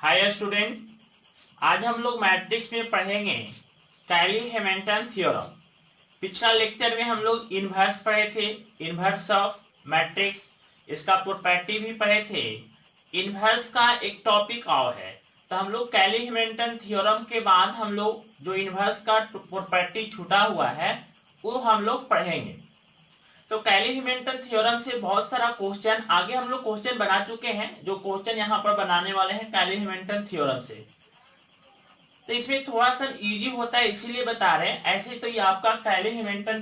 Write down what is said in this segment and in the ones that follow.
Hi student, आज हम लोग मैट्रिक्स में पढ़ेंगे कैली-हैमिल्टन थ्योरम। पिछला लेक्चर में हम लोग इनवर्स पढ़े थे, इनवर्स ऑफ मैट्रिक्स, इसका प्रॉपर्टी भी पढ़े थे। इनवर्स का एक टॉपिक और है, तो हम लोग कैली-हैमिल्टन थ्योरम के बाद हम लोग जो इनवर्स का प्रॉपर्टी छूटा हुआ है वो हम लोग पढ़ेंगे। तो कैली-हैमिल्टन थ्योरम से बहुत सारा क्वेश्चन आगे हम लोग क्वेश्चन बना चुके हैं, जो क्वेश्चन यहाँ पर बनाने वाले हैं कैली-हैमिल्टन थ्योरम से। तो इसमें थोड़ा सा इजी होता है इसीलिए बता रहे हैं। ऐसे तो ये आपका कैली-हैमिल्टन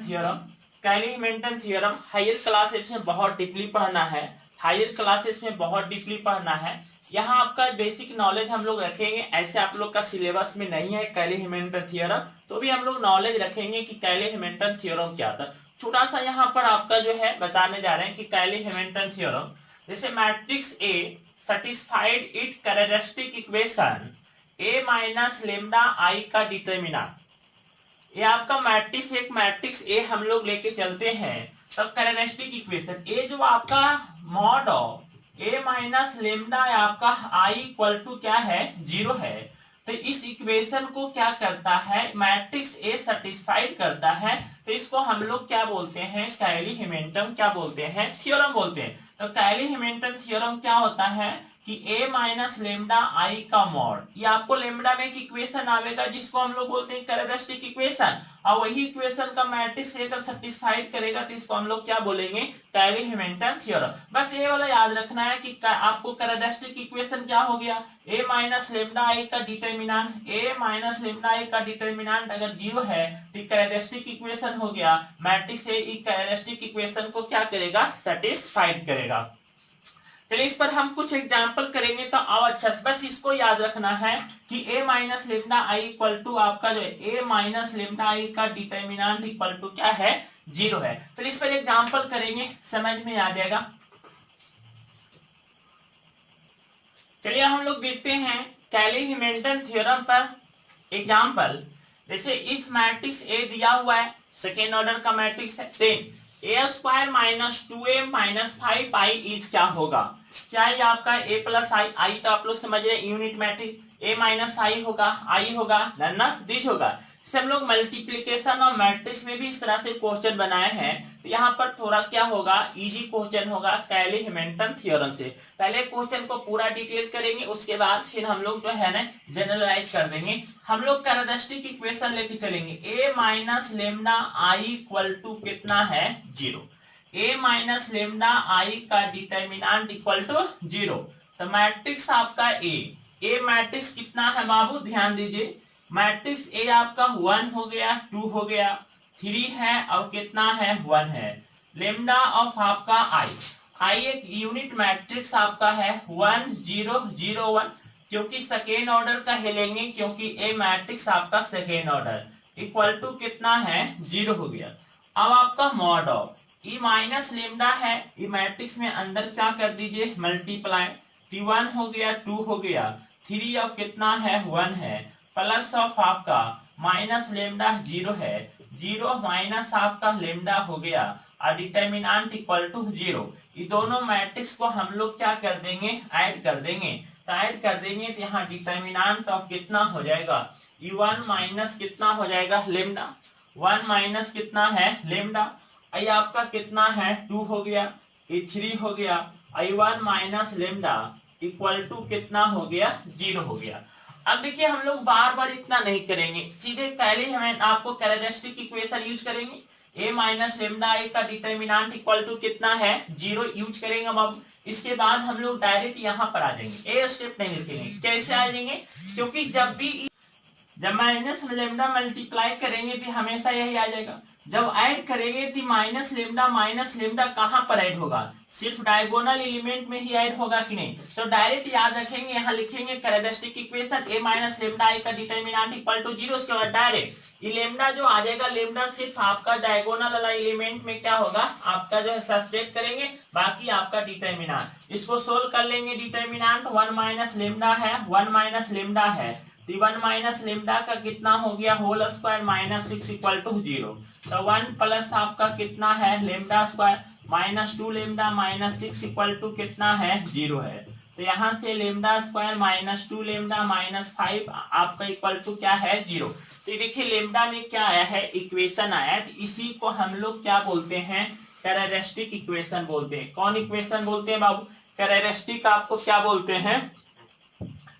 थ्योरम हायर क्लासेस में बहुत डीपली पढ़ना है, हायर क्लासेस में बहुत डीपली पढ़ना है। यहाँ आपका बेसिक नॉलेज हम लोग रखेंगे, ऐसे आप लोग का सिलेबस में नहीं है कैली-हैमिल्टन थ्योरम, तो भी हम लोग नॉलेज रखेंगे कि कैली-हैमिल्टन थ्योरम क्या था। छोटा सा यहाँ पर आपका जो है बताने जा रहे हैं कि कैली-हैमिल्टन थ्योरम, जैसे matrix A satisfied it characteristic equation A minus lambda आई का डिटर्मिनेंट। ये आपका मैट्रिक्स एक मैट्रिक्स ए हम लोग लेके चलते हैं, तब कैरेक्टरिस्टिक इक्वेशन ए जो आपका mod of A minus lambda आपका आई इक्वल टू क्या है, 0 है। तो इस इक्वेशन को क्या करता है, मैट्रिक्स ए सैटिस्फाइड करता है, तो इसको हम लोग क्या बोलते हैं, कैली-हैमिल्टन क्या बोलते हैं, थ्योरम बोलते हैं। तो कैली-हैमिल्टन थ्योरम क्या होता है कि ए माइनस लेमडा आई का मॉड, ये आपको लेमडा में एक इक्वेशन आवेगा जिसको हम लोग बोलते हैं कैरेक्टरिस्टिक इक्वेशन, और वही इक्वेशन का मैट्रिक्स ए अगर सैटिस्फाइड करेगा तो इसको हम लोग क्या बोलेंगे, कैली-हैमिल्टन थ्योरम। बस ये वाला याद रखना है कि आपको कैरेक्टरिस्टिक इक्वेशन क्या हो गया, ए माइनस लेमडा आई का डिटर्मिनेंट, ए माइनस लेमडा आई का डिटर्मिनेंट अगर 0 है तो कैरेक्टरिस्टिक इक्वेशन हो गया, मैट्रिक्स ए कैरेक्टरिस्टिक इक्वेशन को क्या करेगा, सैटिस्फाइड करेगा। चलिए इस पर हम कुछ एग्जाम्पल करेंगे तो और अच्छा, बस इसको याद रखना है कि a minus lambda I equal to आपका जो है a माइनस लेमडा आई का डिटर्मिनेंट इक्वल टू क्या है, 0 है। तो इस पर एग्जाम्पल करेंगे, समझ में आ जाएगा। चलिए हम लोग देखते हैं कैली-हैमिल्टन थ्योरम पर एग्जाम्पल। जैसे इफ मैट्रिक्स ए दिया हुआ है, सेकेंड ऑर्डर का मैट्रिक्स है, then A square minus 2a minus 5i is क्या होगा, क्या है आपका a प्लस आई, आई तो आप लोग समझ रहे हैं यूनिट मैट्रिक्स, a माइनस आई होगा, आई होगा ना, दिज होगा। हम लोग मल्टीप्लिकेशन और मैट्रिक्स में भी इस तरह से क्वेश्चन बनाए हैं, तो यहाँ पर थोड़ा क्या होगा, इजी क्वेश्चन होगा कैली-हैमिल्टन थ्योरम से। पहले क्वेश्चन को पूरा डिटेल करेंगे, उसके बाद फिर हम लोग जो है ना जनरलाइज कर देंगे। हम लोग कैरेक्टरिस्टिक इक्वेशन लेके चलेंगे, A minus lambda I equal to कितना है, 0। ए माइनस लेमडा आई का डिटर्मिनेंट इक्वल टू 0। तो मैट्रिक्स आपका ए मैट्रिक्स कितना है बाबू, ध्यान दीजिए, मैट्रिक्स ए आपका 1 हो गया, 2 हो गया, 3 है और कितना है, 1 है। लेमडा ऑफ आपका आई एक यूनिट मैट्रिक्स आपका है 1 0 0 1, क्योंकि सेकेंड ऑर्डर का लेंगे, क्योंकि ए मैट्रिक्स आपका सेकेंड ऑर्डर इक्वल टू कितना है, 0 हो गया। अब आपका mod of E minus lambda है, ई मैट्रिक्स में अंदर क्या कर दीजिए, मल्टीप्लाई, 1 हो गया, 2 हो गया, 3 और कितना है, 1 है, प्लस ऑफ आपका माइनस लेमडा 0 है, 0 माइनस आपका लेमडा हो गया और डिटर्मिनेंट इक्वल टू 0। ये दोनों मैट्रिक्स को हम लोग क्या कर देंगे, ऐड कर देंगे। तो ऐड कर देंगे तो यहाँ डिटर्मिनेंट ऑफ कितना हो जाएगा, E1 माइनस कितना हो जाएगा, लेमडा, 1 माइनस कितना है, लेमडा, आई आपका कितना है, 2 हो गया, ये 3 हो गया, I1 minus lambda equal to कितना हो गया, 0 हो गया। अब देखिए हम लोग बार बार इतना नहीं करेंगे, सीधे पहले हमें आपको कैरेक्टरिस्टिक इक्वेशन यूज करेंगे, a माइनस लेमडा आई का डिटर्मिनेंट इक्वल टू कितना है, 0 यूज करेंगे। अब इसके बाद हम लोग डायरेक्ट यहाँ पर आ जाएंगे, ए स्टेप नहीं लिखेंगे। कैसे आ जाएंगे, क्योंकि जब माइनस लेमडा मल्टीप्लाई करेंगे तो हमेशा यही आ जाएगा, जब ऐड करेंगे तो माइनस लेमडा कहाँ पर ऐड होगा, सिर्फ डायगोनल एलिमेंट में ही ऐड होगा कि नहीं। तो डायरेक्ट याद रखेंगे, यहाँ लिखेंगे characteristic equation A minus lambda आई का डिटर्मिनेंट इक्वल टू 0, उसके बाद डायरेक्ट ये लेमडा जो आ जाएगा, लेमडा सिर्फ आपका डायगोनल वाला एलिमेंट में क्या होगा, आपका जो है सब्ट्रैक्ट करेंगे, बाकी आपका डिटर्मिनेंट, इसको सोल्व कर लेंगे। डिटर्मिनेंट 1 माइनस लेमडा है, 1 माइनस लेमडा है, 1 माइनस लेमडा का कितना हो गया, whole square minus 6 equal to 0। तो 1 प्लस आपका कितना है, lambda square minus 2 lambda minus 6 equal to कितना है, 0 है। तो यहाँ से lambda square minus 2 lambda minus 5 आपका इक्वल टू क्या है 0। तो देखिए लेमडा में क्या आया है, इक्वेशन आया है, तो इसी को हम लोग क्या बोलते हैं, कैरेक्टरिस्टिक इक्वेशन बोलते हैं। कौन इक्वेशन बोलते हैं बाबू, कैरेक्टरिस्टिक आपको क्या बोलते हैं,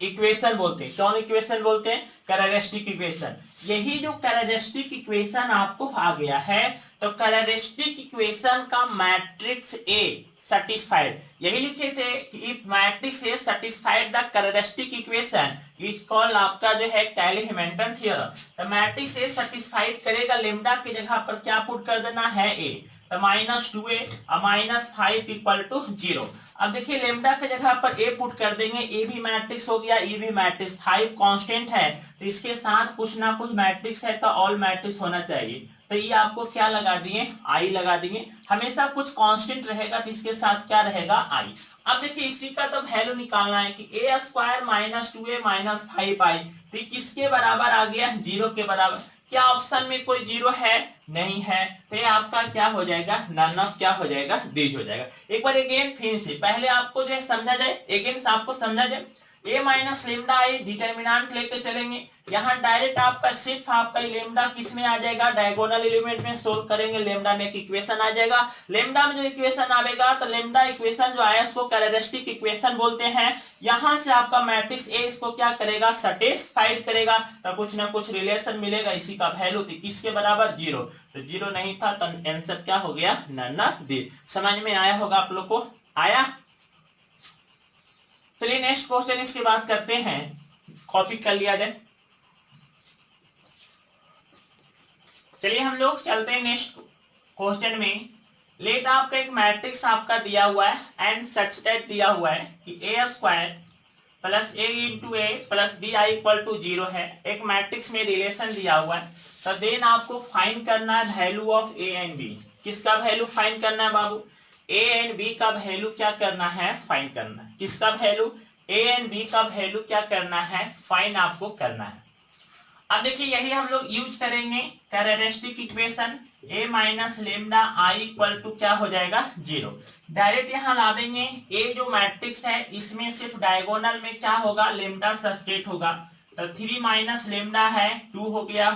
इक्वेशन बोलते हैं। कौन इक्वेशन बोलते हैं, कैरेक्टरिस्टिक इक्वेशन। यही जो कैरेक्टरिस्टिक इक्वेशन आपको आ गया है, तो कैरेक्टरिस्टिक इक्वेशन का मैट्रिक्स ए satisfied, यही लिखे थे कि if matrix A satisfied the characteristic equation is called आपका जो है कैली-हैमिल्टन थ्योरम। तो मैट्रिक्स ए satisfied करेगा, लेमडा की जगह पर क्या पुट कर देना है ए, तो -2a -5 इक्वल टू 0। अब देखिए लेमडा की जगह पर ए पुट कर देंगे, ए भी मैट्रिक्स हो गया, ए भी मैट्रिक्स, 5 कांस्टेंट है, तो इसके साथ कुछ ना कुछ मैट्रिक्स है, तो ऑल मैट्रिक्स होना चाहिए। तो ये आपको क्या लगा दिए, आई लगा दिए। हमेशा कुछ कांस्टेंट रहेगा तो इसके साथ क्या रहेगा, आई। अब देखिए इसी का तो वैल्यू निकालना है कि ए स्क्वायर -2a -5 आई, तो किसके बराबर आ गया, 0 के बराबर। क्या ऑप्शन में कोई 0 है, नहीं है, तो ये आपका क्या हो जाएगा, नन ऑफ क्या हो जाएगा, दीज हो जाएगा। एक बार अगेन फिर से पहले आपको जो है समझा जाए, अगेन आपको समझा जाए, ए माइनस लेमडा आई डिटर्मिनेंट लेके चलेंगे। यहाँ डायरेक्ट आपका सिर्फ आपका लेमडा किस में आ जाएगा, डायगोनल एलिमेंट में सोल्व करेंगे, लेमडा में एक इक्वेशन आ जाएगा। लेमडा में जो इक्वेशन आएगा, तो लेमडा इक्वेशन जो आया उसको कैरेक्टरिस्टिक इक्वेशन बोलते हैं। यहाँ से आपका मैट्रिक्स ए इसको क्या करेगा, सैटिस्फाइड करेगा, तो कुछ ना कुछ रिलेशन मिलेगा, इसी का वैल्यू थी किसके बराबर, 0। तो 0 नहीं था, तो आंसर क्या हो गया, नन ऑफ दीज। समझ में आया होगा आप लोग को, आया। चलिए नेक्स्ट क्वेश्चन इसके बाद करते हैं, कॉपी कर लिया जाए। चलिए हम लोग चलते हैं नेक्स्ट क्वेश्चन में। लेट आपका एक मैट्रिक्स आपका दिया हुआ है एंड सच दैट दिया हुआ है कि A square plus A into A plus B I equal to 0 है। एक मैट्रिक्स में रिलेशन दिया हुआ है, तो देन आपको फाइंड करना है value of A and B. किसका वैल्यू फाइंड करना है बाबू, ए एंड बी का वैल्यू क्या करना है, फाइंड करना है। किसका वैल्यू, ए एंड बी का वैल्यू क्या करना है, फाइंड आपको करना है। अब देखिए यही हम लोग यूज करेंगे characteristic equation, A minus lambda I equal to क्या हो जाएगा, 0। डायरेक्ट यहाँ लावेंगे, ए जो मैट्रिक्स है इसमें सिर्फ डायगोनल में क्या होगा, लेमडा सब्स्टिट्यूट होगा, तो 3 माइनस लेमडा है 2 हो गया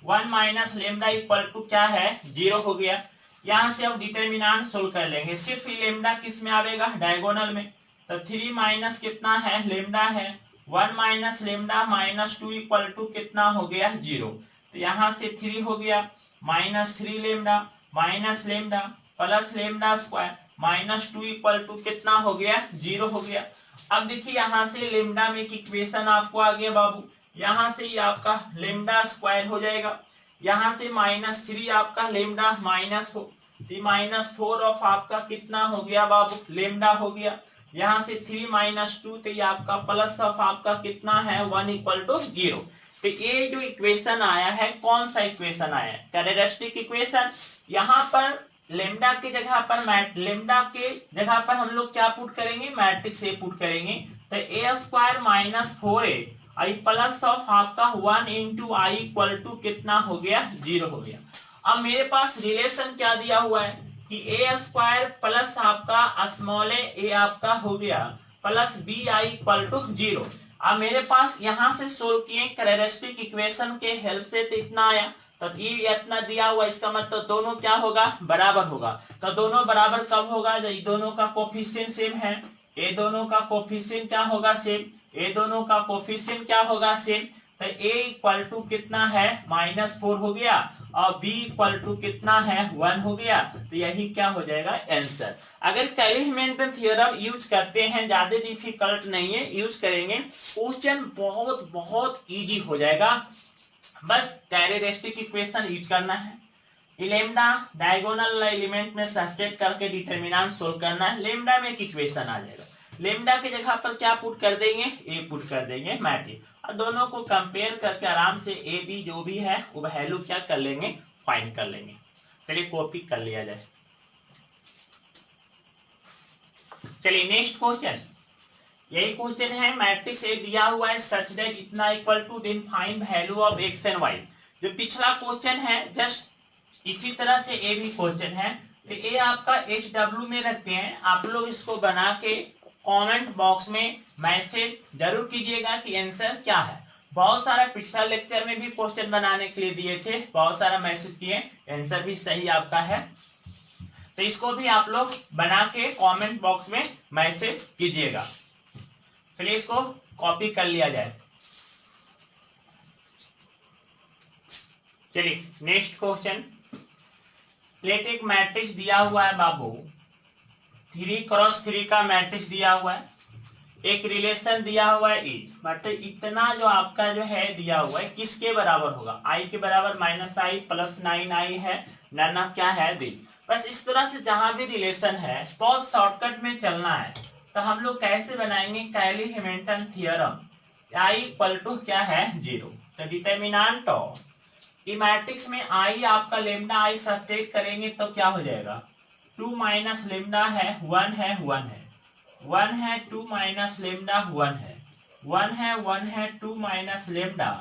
1 माइनस लेमडा इक्वल टू क्या है, 0 हो गया। यहाँ से अब डिटर्मिनेंट सोल्व कर लेंगे, सिर्फ लेमडा किस में आएगा, डायगोनल में, तो 3 माइनस कितना है, लेमडा है 1 माइनस लेमडा -2 इक्वल टू कितना हो गया, 0। तो यहाँ से 3 हो गया -3 lambda minus lambda plus lambda square -2 equal to कितना हो गया, 0 हो गया। अब देखिए यहाँ से लेमडा में एक इक्वेशन आपको आ गया बाबू, यहाँ से ये आपका लेमडा स्क्वायर हो जाएगा, यहाँ से -3 आपका लेमडा -4 ऑफ आपका कितना हो गया बाबू, लेमडा हो गया। यहाँ से 3 -2 तो ये आपका प्लस ऑफ आपका कितना है, 1 इक्वल टू 0। तो ये जो इक्वेशन आया है, कौन सा इक्वेशन आया है, कैरेक्टरिस्टिक इक्वेशन। यहाँ पर लेमडा की जगह पर लेमडा के जगह पर हम लोग क्या पुट करेंगे, मैट्रिक्स ए पुट करेंगे, तो A square -4a I plus of आपका 1 इंटू आई इक्वल टू कितना हो गया, 0 हो गया। अब मेरे पास रिलेशन क्या दिया हुआ है कि ए स्क्वायर प्लस आपका स्मॉल ए आपका हो गया plus B I equal to 0। अब मेरे पास यहाँ से सोल्व किए कैरेक्टरिस्टिक इक्वेशन के हेल्प से, तो इतना आया, तो ये इतना दिया हुआ, इसका मतलब दोनों क्या होगा, बराबर होगा। तो दोनों बराबर कब होगा, जब दोनों का कोफिशिएंट सेम है, ए दोनों का कोफिशिएंट क्या होगा, सेम, ए दोनों का कोफिशिएंट क्या होगा, सेम। तो a इक्वल टू कितना है, -4 हो गया, और b इक्वल टू कितना है, 1 हो गया। तो यही क्या हो जाएगा, आंसर। अगर कैली-हैमिल्टन थ्योरम यूज करते हैं, ज्यादा डिफिकल्ट नहीं है, यूज करेंगे, क्वेश्चन बहुत बहुत इजी हो जाएगा। बस कैरेक्टरिस्टिक इक्वेशन यूज करना है, लेमडा डायगोनल एलिमेंट में सब्स्टिट्यूट करके डिटर्मिनेंट सोल्व करना है, लेमडा में एक इक्वेशन आ जाएगा। लेमडा की जगह पर क्या पुट कर देंगे, ए पुट कर देंगे मैट्रिक्स, और दोनों को कंपेयर करके आराम से ए बी जो भी है वो वैल्यू क्या कर लेंगे, फाइंड कर लेंगे। चलिए कॉपी कर लिया जाए। चलिए नेक्स्ट क्वेश्चन, यही क्वेश्चन है, मैट्रिक्स ए दिया हुआ है सच दैट इतना equal to, then find value of x and y. जो पिछला क्वेश्चन है जस्ट इसी तरह से ए भी क्वेश्चन है, तो ए आपका HW में रखते हैं, आप लोग इसको बना के कमेंट बॉक्स में मैसेज जरूर कीजिएगा कि आंसर क्या है। बहुत सारा पिछला लेक्चर में भी क्वेश्चन बनाने के लिए दिए थे, बहुत सारा मैसेज किए, आंसर भी सही आपका है, तो इसको भी आप लोग बना के कमेंट बॉक्स में मैसेज कीजिएगा। चलिए इसको कॉपी कर लिया जाए। चलिए नेक्स्ट क्वेश्चन। प्लेट एक मैट्रिक्स दिया हुआ है बाबू, 3x3 का मैट्रिक्स दिया हुआ है, एक रिलेशन दिया हुआ है ई, बट इतना जो आपका जो है दिया हुआ है किसके बराबर होगा, आई के बराबर -i प्लस 9i है, ना क्या है दी। बस इस तरह से जहां भी रिलेशन है बहुत शॉर्टकट में चलना है, तो हम लोग कैसे बनाएंगे, कैली-हैमिल्टन थ्योरम, i इक्वल टू क्या है 0। तो डिटर्मिनेंट ऑफ ई मैट्रिक्स में आई आपका लेमडा आई सब्ट्रैक्ट करेंगे तो क्या हो जाएगा, 2 माइनस लेमडा है 1 है 1 है 1 है 2 माइनस लेमडा 1 है 1 है 1 है 2 माइनस लेमडा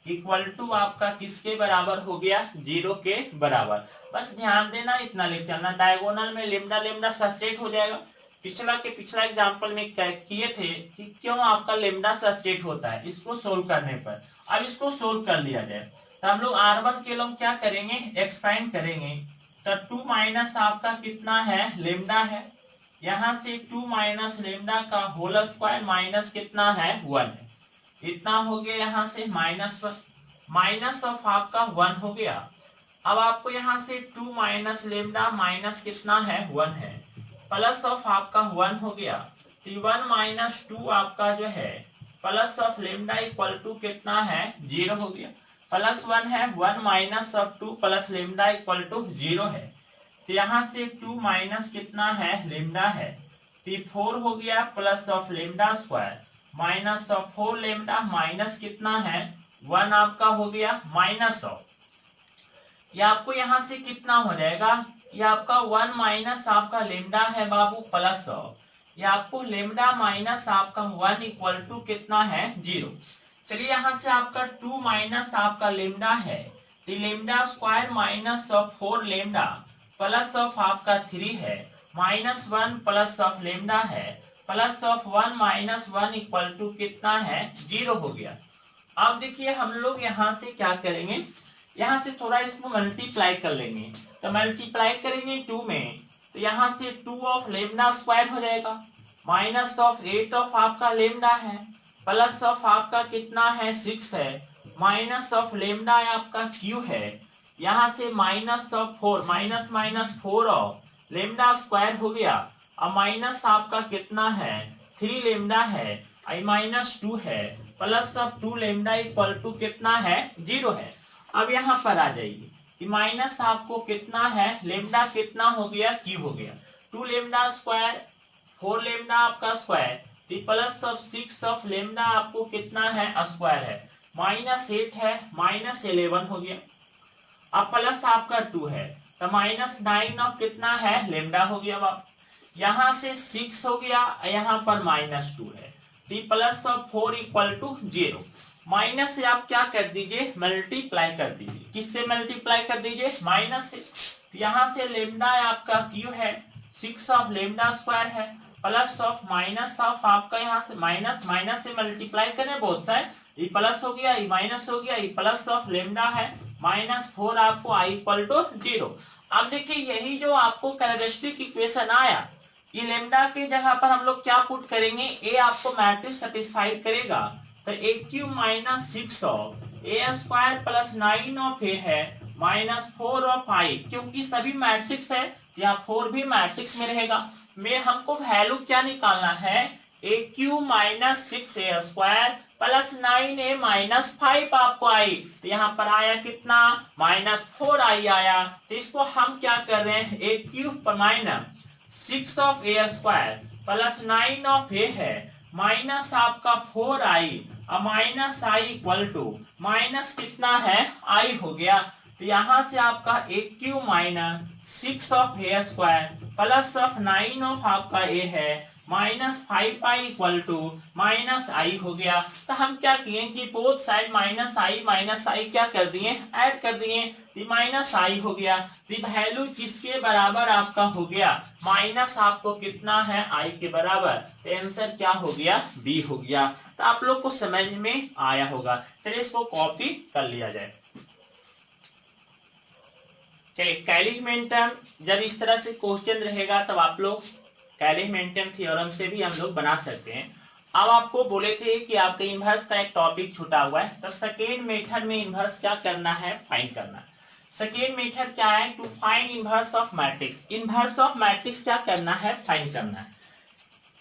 इक्वल टू आपका किसके बराबर हो गया, 0 के बराबर। बस ध्यान देना, इतना लिख चलना, डायगोनल में लेमडा लेमडा सब्ट्रैक्ट हो जाएगा। पिछला एग्जांपल में क्या किए थे कि क्यों आपका लेमडा सब्ट्रैक्ट होता है, इसको सोल्व करने पर। अब इसको सोल्व कर लिया जाए, तो हम लोग R1 के लोग क्या करेंगे, एक्सपेंड करेंगे, तो 2 माइनस आपका कितना है लेमडा है, यहाँ से 2 माइनस लेमडा का होल स्क्वायर माइनस कितना है 1 है, इतना हो गया, यहाँ से माइनस ऑफ आपका 1 हो गया। अब आपको यहाँ से 2 माइनस लेमडा माइनस कितना है 1 है, प्लस ऑफ आपका 1 हो गया, 1 माइनस 2 आपका जो है plus of lambda equal to कितना है 0 हो गया, प्लस 1 है 1 minus of 2 plus lambda equal to 0 है, तो यहाँ से 2 माइनस कितना है लेमडा है, तो 4 हो गया, plus of lambda square minus of 4 lambda minus कितना है 1 आपका हो गया, माइनस ऑफ ये आपको यहाँ से कितना हो जाएगा, ये आपका 1 माइनस आपका लेमडा है बाबू प्लस ऑफ ये आपको लेमडा माइनस आपका 1 इक्वल टू कितना है 0। चलिए यहाँ से आपका 2 माइनस आपका लेमडा है, तो lambda square minus of 4 lambda plus of आपका 3 है, माइनस 1 प्लस ऑफ लेमडा है, plus of 1 minus 1 equal to कितना है 0 हो गया। अब देखिए हम लोग यहाँ से क्या करेंगे, यहाँ से थोड़ा इसको मल्टीप्लाई कर लेंगे, तो मल्टीप्लाई करेंगे 2 में, तो यहाँ से 2 ऑफ लेमडा स्क्वायर हो जाएगा, माइनस ऑफ 8 ऑफ आपका लेमडा है, प्लस ऑफ आपका कितना है 6 है, माइनस ऑफ लेमडा आपका क्यू है, यहाँ से minus of 4 minus minus 4 of lambda square हो गया, अब माइनस आपका कितना है 3 लेमडा है, आई माइनस 2 है, plus of 2 lambda equal to कितना है 0 है। अब यहाँ पर आ जाइए कि माइनस आपको कितना है लेमडा कितना हो गया क्यू हो गया, 2 लेमडा स्क्वायर 4 लेमडा आपका square, plus of 6 of lambda आपको कितना है स्क्वायर है, माइनस 8 है माइनस 11 हो गया, अब प्लस आपका 2 है, तो माइनस 9 ऑफ कितना है लेमडा हो गया बाप, यहाँ से 6 हो गया, यहाँ पर माइनस 2 है, plus of 4 equal to 0, minus से आप क्या कर दीजिए मल्टीप्लाई कर दीजिए, किससे मल्टीप्लाई कर दीजिए माइनस से, यहाँ से लेमडा आपका क्यू है 6 ऑफ लेमडा स्क्वायर है, प्लस ऑफ माइनस ऑफ आपका यहाँ से माइनस माइनस से मल्टीप्लाई करें बोथ साइड, ये प्लस हो गया ये माइनस हो गया, ये प्लस ऑफ लेमडा है माइनस 4 आपको आई इक्वल टू 0। अब देखिए यही जो आपको कैरेक्टरिस्टिक इक्वेशन आया, ये लेमडा की जगह पर हम लोग क्या पुट करेंगे, ए आपको मैट्रिक्स सेटिस्फाइड करेगा, तो A cube minus 6 of A square plus 9 of A है माइनस 4 ऑफ आई, क्योंकि सभी मैट्रिक्स है या 4 भी मैट्रिक्स में रहेगा, में हमको वैल्यू क्या निकालना है, ए क्यूब माइनस 6 ए स्क्वायर प्लस 9 ए माइनस 5 आपको आई, तो यहाँ पर आया कितना माइनस 4 आई आया, तो इसको हम क्या कर रहे हैं, A cube minus 6 of A square plus 9 of A है माइनस आपका 4 I, minus I equal to minus कितना है आई हो गया, तो यहाँ से आपका A cube minus 6 of A square plus of 9 of आपका ए है minus 5i equal to minus I हो गया। तो हम क्या किए कि बोथ साइड माइनस आई क्या कर दिए, ऐड कर दिए। माइनस आई हो गया। वैल्यू किसके बराबर आपका हो गया, माइनस आपको कितना है, आई के बराबर। तो आंसर क्या हो गया, बी हो गया। तो आप लोग को समझ में आया होगा। चलिए इसको कॉपी कर लिया जाए। चलिए कैली-हैमिल्टन जब इस तरह से क्वेश्चन रहेगा तब आप लोग कैली-हैमिल्टन थ्योरम से भी हम लोग बना सकते हैं। अब आपको बोले थे कि आपके इनवर्स का एक टॉपिक छूटा हुआ है, तो सेकेंड मेथड में इनवर्स क्या करना है, फाइंड करना है। सेकेंड मेथड क्या है, to find inverse of matrix. Inverse of matrix क्या करना है, फाइंड करना है।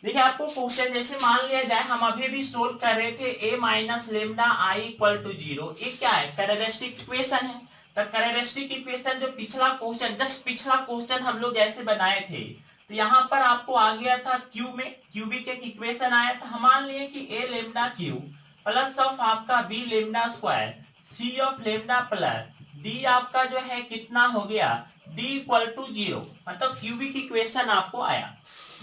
देखिए आपको क्वेश्चन जैसे मान लिया जाए, हम अभी भी सोल्व कर रहे थे A minus lambda I equal to 0। ये क्या है, कैरेक्टरिस्टिक इक्वेशन है। तो कैरेक्टरिस्टिक इक्वेशन जो पिछला क्वेश्चन, जस्ट पिछला क्वेश्चन हम लोग ऐसे बनाए थे, तो यहाँ पर आपको आ गया था क्यू में क्यूबिक एक इक्वेशन आया था। हम मान लिए कि A lambda cube plus of आपका B lambda square C of lambda plus D आपका जो है कितना हो गया, डी इक्वल टू 0, मतलब क्यूबिक इक्वेशन आपको आया।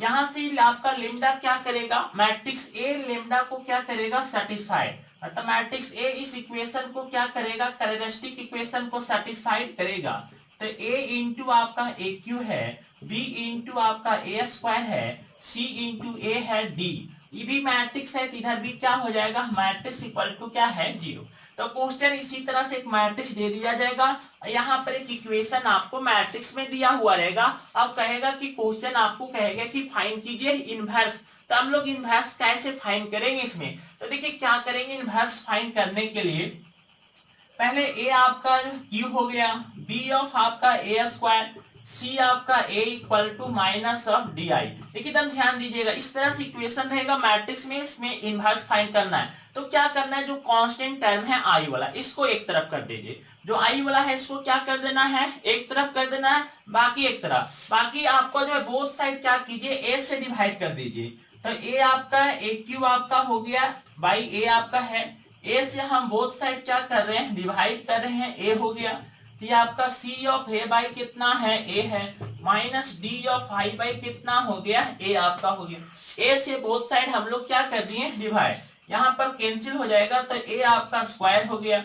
यहाँ से आपका लेमडा क्या करेगा, मैट्रिक्स ए लेमडा को क्या करेगा, सेटिस्फाइड, मतलब मैट्रिक्स ए इस इक्वेशन को क्या करेगा, कैरेक्टरिस्टिक इक्वेशन को सेटिस्फाइड करेगा। तो ए इंटू आपका ए क्यू है, बी इंटू आपका ए स्क्वायर है, सी इंटू ए है डी। ये भी मैट्रिक्स है, इधर भी क्या हो जाएगा, मैट्रिक्स इक्वल टू क्या है, 0। तो क्वेश्चन इसी तरह से एक मैट्रिक्स दे दिया जाएगा, यहाँ पर एक इक्वेशन आपको मैट्रिक्स में दिया हुआ रहेगा। अब कहेगा कि क्वेश्चन आपको कहेगा कि फाइंड कीजिए इनवर्स। तो हम लोग इनवर्स कैसे फाइंड करेंगे इसमें, तो देखिए क्या करेंगे, इनवर्स फाइंड करने के लिए पहले ए आपका क्यू हो गया, बी ऑफ आपका ए स्क्वायर, सी आपका A equal to minus of D I. देखिए एकदम ध्यान दीजिएगा, इस तरह से इक्वेशन रहेगा मैट्रिक्स में, इसमें इनवर्स फाइंड करना है। तो क्या करना है, जो कांस्टेंट टर्म है आई वाला, इसको एक तरफ कर दीजिए। जो आई वाला है इसको क्या कर देना है, एक तरफ कर देना है, बाकी एक तरफ। बाकी आपको जो है बोथ साइड क्या कीजिए, ए से डिवाइड कर दीजिए। तो ए आपका ए क्यू आपका हो गया बाई ए आपका है, ए से हम बोथ साइड क्या कर रहे हैं, डिवाइड कर रहे हैं, ए हो गया। ये आपका सी ऑफ ए बाई कितना है, ए है, minus D of I by कितना हो गया, ए आपका हो गया। ए से बोथ साइड हम लोग क्या कर दिए, डिवाइड, यहाँ पर कैंसिल हो जाएगा, तो ए आपका स्क्वायर हो गया,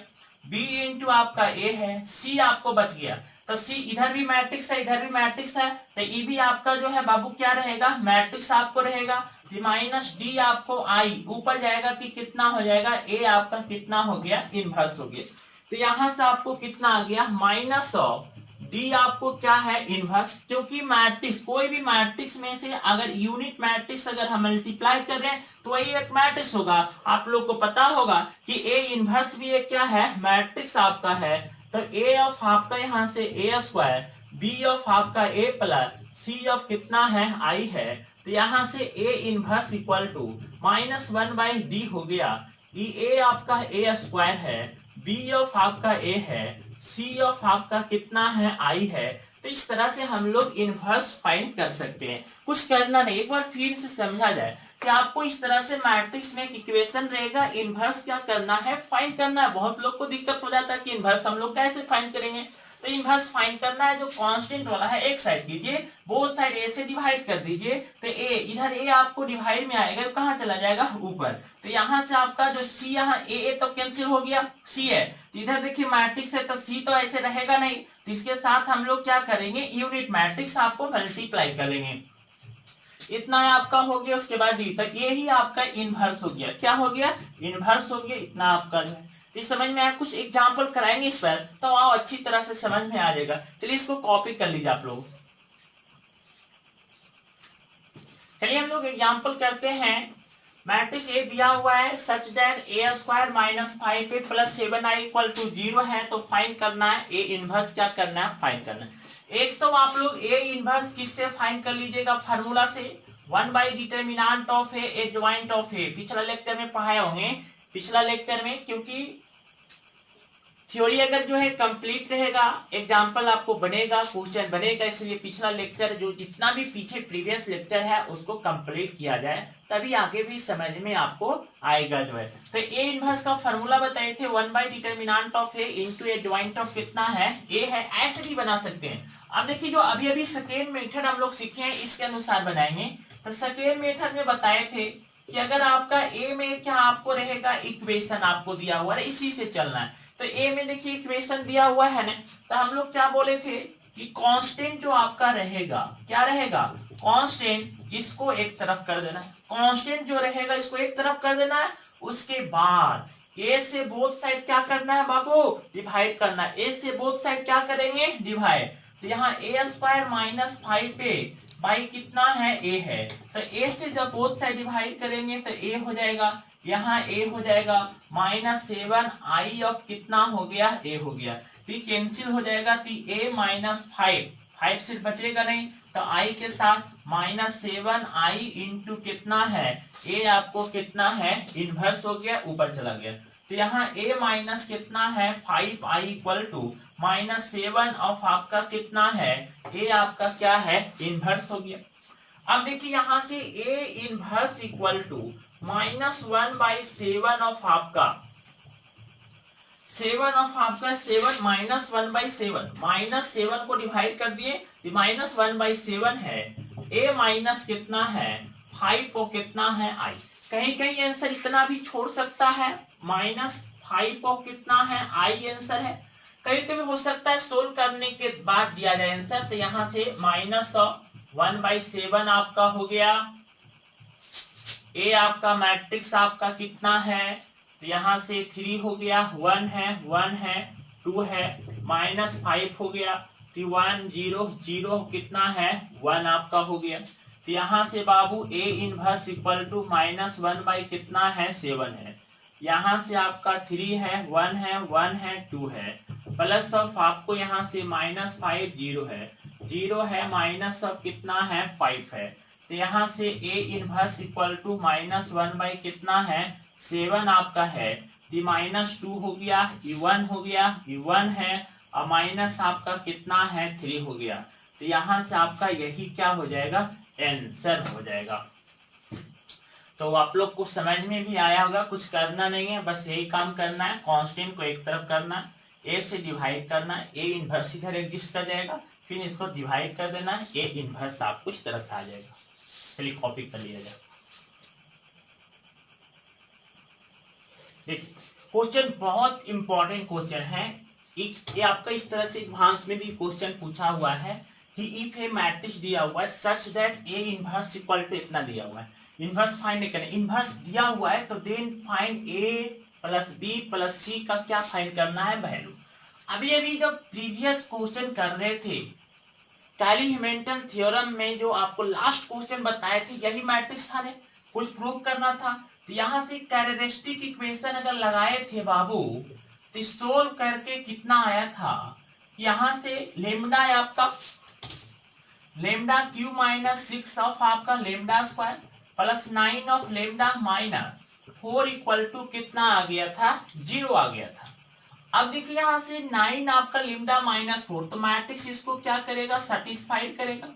बी इंटू आपका ए है, सी आपको बच गया। तो सी इधर भी मैट्रिक्स है, इधर भी मैट्रिक्स है, तो ई भी आपका जो है बाबू क्या रहेगा, मैट्रिक्स आपको रहेगा। माइनस डी आपको आई ऊपर जाएगा कि कितना हो जाएगा, ए आपका कितना हो गया, इनवर्स हो गया। तो यहां से आपको कितना आ गया, माइनस ऑफ डी आपको क्या है, इनवर्स। क्योंकि मैट्रिक्स, कोई भी मैट्रिक्स में से अगर यूनिट मैट्रिक्स अगर हम मल्टीप्लाई कर रहे हैं तो वही एक मैट्रिक्स होगा। आप लोग को पता होगा कि ए इनवर्स भी एक क्या है, मैट्रिक्स आपका है। तो ए ऑफ आपका यहाँ से ए स्क्वायर, बी ऑफ आपका ए प्लस सी ऑफ कितना है, आई है। तो यहाँ से A inverse equal to minus 1 by D हो गया। ए आपका ए स्क्वायर है, बी ऑफ आपका ए है, सी ऑफ आपका कितना है, आई है। तो इस तरह से हम लोग इनवर्स फाइंड कर सकते हैं। कुछ करना नहीं, एक बार फिर से समझा जाए कि आपको इस तरह से मैट्रिक्स में इक्वेशन रहेगा, इनवर्स क्या करना है, फाइंड करना है। बहुत लोग को दिक्कत हो जाता है कि इनवर्स हम लोग कैसे फाइंड करेंगे। तो इनवर्स फाइंड करना है, जो कांस्टेंट वाला है एक साइड कीजिए, बोथ साइड ए से डिवाइड कर दीजिए। तो ए इधर ए आपको डिवाइड में आएगा, तो कहाँ चला जाएगा, ऊपर। तो यहाँ से आपका जो सी, यहाँ ए तो कैंसिल हो गया, सी है। तो इधर देखिए मैट्रिक्स है, तो सी तो ऐसे रहेगा नहीं, तो इसके साथ हम लोग क्या करेंगे, यूनिट मैट्रिक्स आपको मल्टीप्लाई करेंगे। इतना आपका हो गया, उसके बाद डी तक, ये ही आपका इनवर्स हो गया। क्या हो गया, इनवर्स हो गया। इतना आपका जो है इस समझ में आया। कुछ एग्जाम्पल कराएंगे इस पर, तो आओ अच्छी तरह से समझ में आ जाएगा। चलिए इसको कॉपी कर लीजिए आप लोग। चलिए हम लोग एग्जाम्पल करते हैं। मैट्रिक्स ए दिया हुआ है such that A square minus 5a plus 7i equal to 0 है। तो फाइंड करना है ए इनवर्स, क्या करना है, फाइंड करना है। एक तो आप लोग ए इनवर्स किससे फाइंड कर लीजिएगा, फार्मूला से, 1 by determinant of A adjoint of A. पिछला लेक्चर में पढ़ाए होंगे, पिछला लेक्चर में, क्योंकि थ्योरी अगर जो है कंप्लीट रहेगा, एग्जाम्पल आपको बनेगा, क्वेश्चन बनेगा, इसलिए पिछला लेक्चर जो जितना भी पीछे प्रीवियस लेक्चर है उसको कंप्लीट किया जाए, तभी आगे भी समझ में आपको आएगा जो है। तो ए इनवर्स का फॉर्मूला बताए थे, 1 by determinant of A into adjoint of कितना है, ए है। ऐसे भी बना सकते हैं। अब देखिए जो अभी अभी सेकेंड मेथड हम लोग सीखे हैं, इसके अनुसार बनाएंगे। तो सेकेंड मेथड में बताए थे कि अगर आपका ए में क्या आपको रहेगा, इक्वेशन आपको दिया हुआ है, इसी से चलना है। तो ए में देखिए इक्वेशन दिया हुआ है ना, तो हम लोग क्या बोले थे कि कांस्टेंट जो आपका रहेगा, क्या रहेगा, कांस्टेंट, इसको एक तरफ कर देना, कांस्टेंट जो रहेगा इसको एक तरफ कर देना है। उसके बाद ए से बोथ साइड क्या करना है बाबू, डिवाइड करना है। ए से बोथ साइड क्या करेंगे, डिवाइड। तो यहाँ ए स्क्वायर माइनस 5a बाई कितना है, ए है। तो ए से जब बोथ साइड डिवाइड करेंगे तो ए हो जाएगा, यहाँ ए हो जाएगा -7 आई ऑफ कितना हो गया, ए हो गया। तो कैंसिल हो जाएगा, तो ए -5 सिर्फ बचेगा नहीं, तो आई के साथ -7 आई इंटू कितना है, ए आपको कितना है, इनवर्स हो गया, ऊपर चला गया। तो यहाँ a माइनस कितना है 5i इक्वल टू -7 ऑफ आपका कितना है, a आपका क्या है, इनवर्स हो गया। अब देखिए यहाँ से a inverse equal to -1/7 of आपका 7 ऑफ आपका 7 -1/7 -7 को डिवाइड कर दिए, -1/7 है। a माइनस कितना है 5 को कितना है i। कहीं कहीं आंसर इतना भी छोड़ सकता है, -5 को कितना है i आंसर है। कभी कभी हो सकता है सोल्व करने के बाद दिया जाए आंसर। तो यहाँ से -1/7 आपका हो गया। a आपका मैट्रिक्स आपका कितना है, तो यहाँ से 3 हो गया, 1 है 2 है, -5 हो गया, तो 1 0 0 कितना है 1 आपका हो गया। तो यहाँ से बाबू a inverse equal to -1 by कितना है 7 है। यहाँ से आपका 3 है 1 है 2 है, प्लस ऑफ आपको यहाँ से -5 0 है माइनस ऑफ कितना है 5 है। तो यहाँ से a inverse equal to -1 by कितना है 7 आपका है। -2 हो गया, 1 हो गया, 1 है, और माइनस आपका कितना है 3 हो गया। तो यहाँ से आपका यही क्या हो जाएगा, आंसर हो जाएगा। तो आप लोग को समझ में भी आया होगा, कुछ करना नहीं है, बस यही काम करना है, कांस्टेंट को एक तरफ करना है, ए से डिवाइड करना है, ए इनवर्स इधर एग्जिस्ट कर जाएगा, फिर इसको डिवाइड कर देना है, ए इनवर्स आपको इस तरह से आ जाएगा। चलिए कॉपी कर लिया जाए। देखिए क्वेश्चन बहुत इंपॉर्टेंट क्वेश्चन है, ये आपका इस तरह से एडवांस में भी क्वेश्चन पूछा हुआ है कि इफ ए मैट्रिक्स दिया हुआ है such that A inverse equal to इतना दिया हुआ है, इनवर्स फाइंड नहीं करना, इनवर्स दिया हुआ है तो देन फाइंड ए प्लस बी प्लस सी का क्या फाइंड करना है, वैल्यू। अभी जब प्रीवियस क्वेश्चन कर रहे थे कैली-हैमिल्टन थ्योरम में, जो आपको लास्ट क्वेश्चन बताए थे, यही मैट्रिक्स था ने, कुछ प्रूव करना था। तो यहाँ से कैरेक्टरिस्टिक इक्वेशन अगर लगाए थे बाबू, तो सोल्व करके कितना आया था, यहाँ से लेमडा है आपका लेमडा क्यू माइनस 6 ऑफ आपका lambda square plus 9 of lambda minus 4 equal to कितना आ गया था, 0 आ गया था। अब देखिए यहाँ से 9 आपका लेमडा माइनस 4, तो मैट्रिक्स इसको क्या करेगा, सेटिस्फाइड करेगा।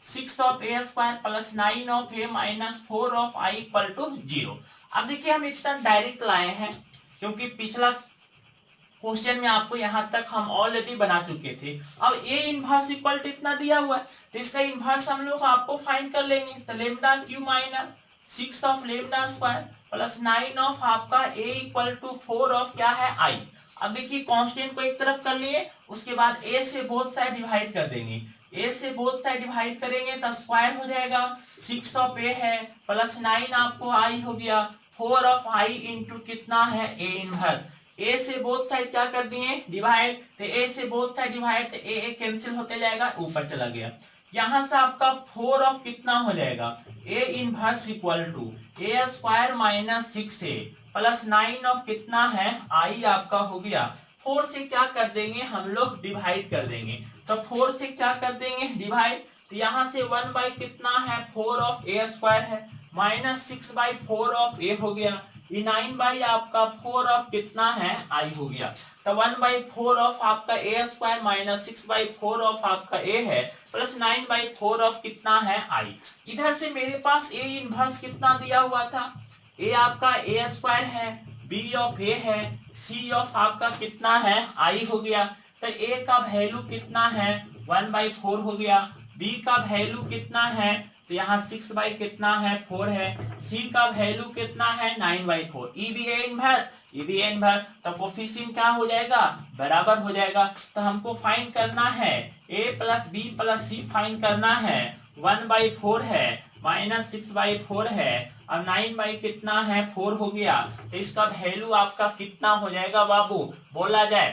6 of A square plus 9 of A minus 4 of I equal to 0। अब देखिए हम इतना डायरेक्ट लाए हैं क्योंकि पिछला क्वेश्चन में आपको यहाँ तक हम ऑलरेडी बना चुके थे। अब ए इनवर्स इक्वल टू इतना दिया हुआ है, तो इसका इनवर्स हम लोग आपको फाइंड कर लेंगे। तो lambda cube minus 6 of lambda square plus 9 of आपका ए इक्वल टू 4 ऑफ क्या है आई। अब देखिए कांस्टेंट को एक तरफ कर लिए, उसके बाद ए से बोथ साइड डिवाइड कर देंगे, ए से बोथ साइड डिवाइड करेंगे तो स्क्वायर हो जाएगा। 6 ऑफ ए है प्लस 9 आपको आई हो गया, 4 ऑफ आई इंटू कितना है ए इनवर्स। ए से बोथ साइड क्या कर दिए, डिवाइड, तो ए से बोथ साइड डिवाइड, तो ए कैंसिल होते जाएगा, ऊपर चला गया। यहाँ से आपका 4 ऑफ कितना हो जाएगा, A inverse equal to A square minus 6a plus 9 of कितना है आई आपका हो गया। 4 से क्या कर देंगे हम लोग, डिवाइड कर देंगे, तो 4 से क्या कर देंगे, डिवाइड। तो यहाँ से 1 बाई कितना है 4 ऑफ ए स्क्वायर है माइनस 6 बाई 4 ऑफ ए हो गया, 9 बाई आपका 4 ऑफ कितना है आई हो गया। तो 1 बाई 4 ऑफ आपका A square minus 6 by 4 of आपका ए है प्लस 9 बाई 4 ऑफ कितना है आई। इधर से मेरे पास ए इनवर्स कितना दिया हुआ था, ए आपका ए स्क्वायर है, बी ऑफ ए है, सी ऑफ आपका कितना है आई हो गया। तो ए का वैल्यू कितना है 1 बाई 4 हो गया, बी का वैल्यू कितना है तो यहाँ 6 बाई कितना है 4 है। सी का वैल्यू कितना है 9/4। ई भी है इनवर्स, ई भी है इनवर्स, तो कोफिशिएंट क्या हो जाएगा बराबर हो जाएगा। तो हमको फाइंड करना है a plus B plus C find करना है। 1/4 है माइनस 6/4 है और 9 बाई कितना है 4 हो गया। तो इसका वैल्यू आपका कितना हो जाएगा बाबू बोला जाए।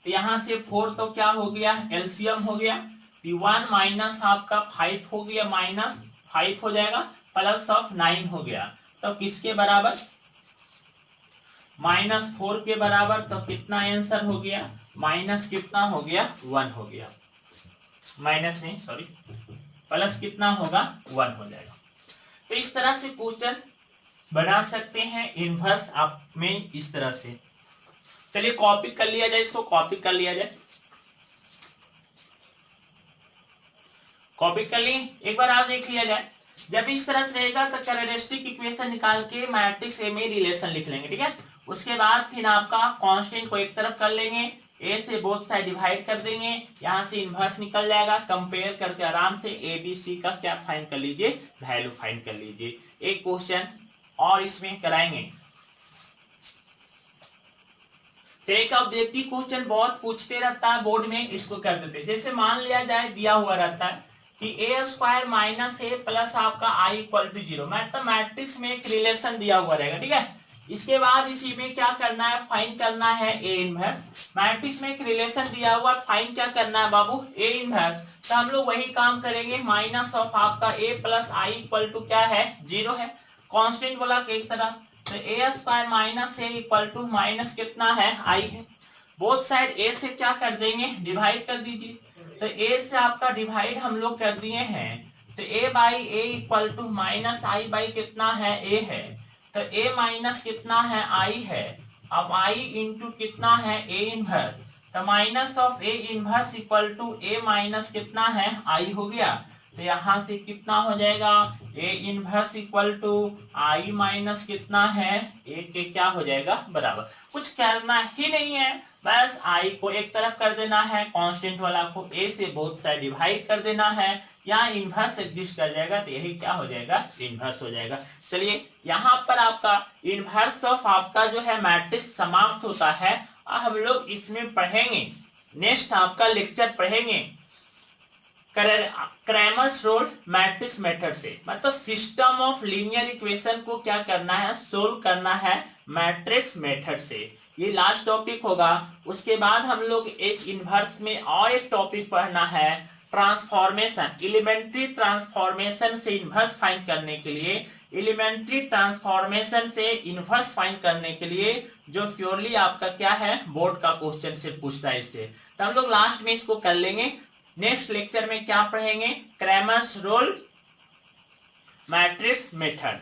तो यहाँ से 4 तो क्या हो गया एलसीएम हो गया। 1 माइनस आपका 5 हो गया, माइनस 5 हो जाएगा, प्लस ऑफ 9 हो गया। तो किसके बराबर -4 के बराबर। तो कितना आंसर हो गया माइनस कितना हो गया 1 हो गया, माइनस नहीं सॉरी प्लस कितना होगा 1 हो जाएगा। तो इस तरह से क्वेश्चन बना सकते हैं इनवर्स आप में इस तरह से। चलिए कॉपी कर लिया जाए, इसको कॉपी कर लिया जाए। कॉपी कर लिए, एक बार आप देख लिया जाए। जब इस तरह से रहेगा तो कैरेक्टरिस्टिक इक्वेशन निकाल के मैट्रिक्स ए में रिलेशन लिख लेंगे, ठीक है। उसके बाद फिर आपका कांस्टेंट को एक तरफ कर लेंगे, ए से बोथ साइड डिवाइड कर देंगे, यहाँ से इनवर्स निकल जाएगा। कंपेयर करके आराम से ए बी सी का क्या फाइंड कर लीजिए वैल्यू फाइंड कर लीजिए। एक क्वेश्चन और इसमें कराएंगे। एक ऑब्जेक्टिव क्वेश्चन बहुत पूछते रहता है बोर्ड में, इसको कर देते। जैसे मान लिया जाए दिया हुआ रहता है कि a square minus A plus आपका i इक्वल टू 0, मतलब मैट्रिक्स में एक रिलेशन दिया हुआ रहेगा, ठीक है। इसके बाद इसी में क्या करना है फाइंड करना है a इनवर्स। मैट्रिक्स में एक रिलेशन दिया हुआ, फाइंड क्या करना है बाबू a इनवर्स। तो हम लोग वही काम करेंगे, माइनस ऑफ आपका a plus i equal to क्या है 0 है, कांस्टेंट वाला एक तरफ। तो a square minus A equal to minus कितना है i है। बोथ साइड a से क्या कर देंगे डिवाइड कर दीजिए। तो a से आपका डिवाइड हम लोग कर दिए हैं, तो a by A equal to minus I by कितना है a है। तो a माइनस कितना है i है, अब i इंटू कितना है a इनवर्स। तो minus of a inverse equal to a minus कितना है i हो गया। तो यहाँ से कितना हो जाएगा a inverse equal to i minus कितना है a के क्या हो जाएगा बराबर। कुछ करना ही नहीं है, बस i को एक तरफ कर देना है, कांस्टेंट वाला को a से बोथ साइड डिवाइड कर देना है, यहाँ इनवर्स एग्जिस्ट कर जाएगा, तो यही क्या हो जाएगा इनवर्स हो जाएगा। चलिए यहाँ पर आपका इनवर्स ऑफ आपका जो है मैट्रिक्स समाप्त होता है। हम लोग इसमें पढ़ेंगे, नेक्स्ट आपका लेक्चर पढ़ेंगे क्रैमर्स रूल मैट्रिक्स मेथड से, मतलब सिस्टम ऑफ लीनियर इक्वेशन को क्या करना है सोल्व करना है मैट्रिक्स मेथड से। ये लास्ट टॉपिक होगा। उसके बाद हम लोग एक इनवर्स में और एक टॉपिक पढ़ना है ट्रांसफॉर्मेशन, एलिमेंट्री ट्रांसफॉर्मेशन से इनवर्स फाइंड करने के लिए, एलिमेंट्री ट्रांसफॉर्मेशन से इनवर्स फाइंड करने के लिए, जो प्योरली आपका क्या है बोर्ड का क्वेश्चन से पूछता है इससे। तो हम लोग लास्ट में इसको कर लेंगे। नेक्स्ट लेक्चर में क्या पढ़ेंगे क्रैमर्स रूल मैट्रिक्स मेथड।